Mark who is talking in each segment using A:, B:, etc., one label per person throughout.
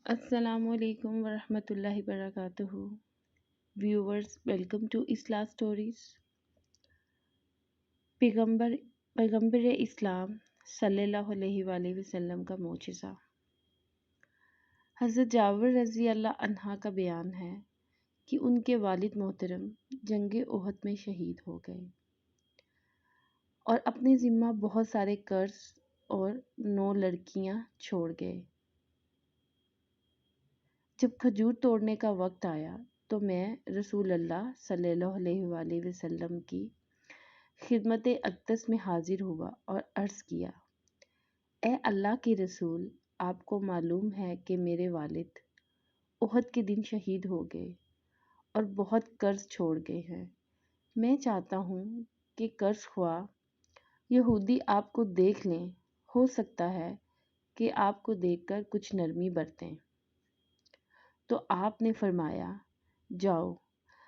A: السلام علیکم ورحمۃ اللہ وبرکاتہ ویورز، ویلکم ٹو اصلاح سٹوریز۔ پیغمبر اسلام صلی اللہ علیہ وآلہ وسلم کا معجزہ۔ حضرت جابر رضی اللہ عنہ کا بیان ہے کہ ان کے والد محترم جنگ احد میں شہید ہو گئے اور اپنے ذمہ بہت سارے قرض اور 9 لڑکیاں چھوڑ گئے۔ جب کھجور توڑنے کا وقت آیا تو میں رسول اللہ صلی اللہ علیہ وآلہ وسلم کی خدمت اقدس میں حاضر ہوا اور عرض کیا، اے اللہ کے رسول، آپ کو معلوم ہے کہ میرے والد احد کے دن شہید ہو گئے اور بہت قرض چھوڑ گئے ہیں۔ میں چاہتا ہوں کہ قرض خواہ یہودی آپ کو دیکھ لیں، ہو سکتا ہے کہ آپ کو دیکھ کر کچھ نرمی برتیں۔ تو آپ نے فرمایا، جاؤ،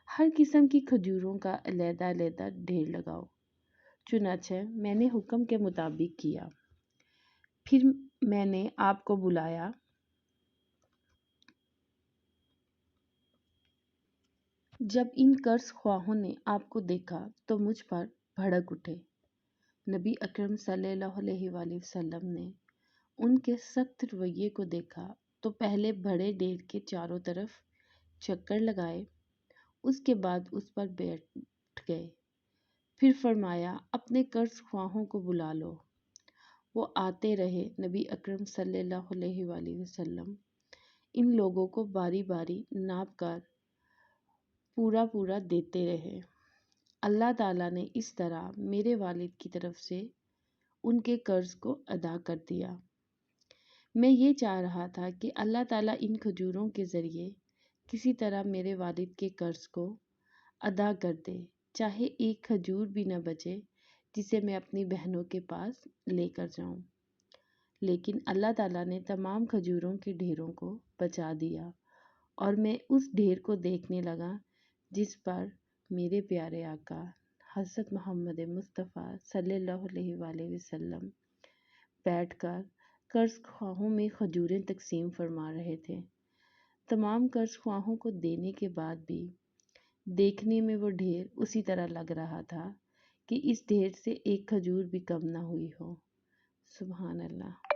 A: ہر قسم کی کھجوروں کا علیحدہ علیحدہ ڈھیر لگاؤ۔ چنانچہ میں نے حکم کے مطابق کیا۔ پھر میں نے آپ کو بلایا۔ جب ان قرض خواہوں نے آپ کو دیکھا تو مجھ پر بھڑک اٹھے۔ نبی اکرم صلی اللہ علیہ وآلہ وسلم نے ان کے سخت رویے کو دیکھا تو پہلے بڑے ڈھیر کے چاروں طرف چکر لگائے، اس کے بعد اس پر بیٹھ گئے۔ پھر فرمایا، اپنے قرض خواہوں کو بلا لو۔ وہ آتے رہے۔ نبی اکرم صلی اللہ علیہ وآلہ وسلم ان لوگوں کو باری باری ناپ کر پورا دیتے رہے۔ اللہ تعالیٰ نے اس طرح میرے والد کی طرف سے ان کے قرض کو ادا کر دیا۔ میں یہ چاہ رہا تھا کہ اللہ تعالیٰ ان کھجوروں کے ذریعے کسی طرح میرے والد کے قرض کو ادا کر دے، چاہے ایک کھجور بھی نہ بچے جسے میں اپنی بہنوں کے پاس لے کر جاؤں۔ لیکن اللہ تعالیٰ نے تمام کھجوروں کے ڈھیروں کو بچا دیا اور میں اس ڈھیر کو دیکھنے لگا جس پر میرے پیارے آقا حضرت محمد مصطفیٰ صلی اللہ علیہ وآلہ وسلم بیٹھ کر قرض خواہوں میں کھجوریں تقسیم فرما رہے تھے۔ تمام قرض خواہوں کو دینے کے بعد بھی دیکھنے میں وہ ڈھیر اسی طرح لگ رہا تھا کہ اس ڈھیر سے ایک کھجور بھی کم نہ ہوئی ہو۔ سبحان اللہ۔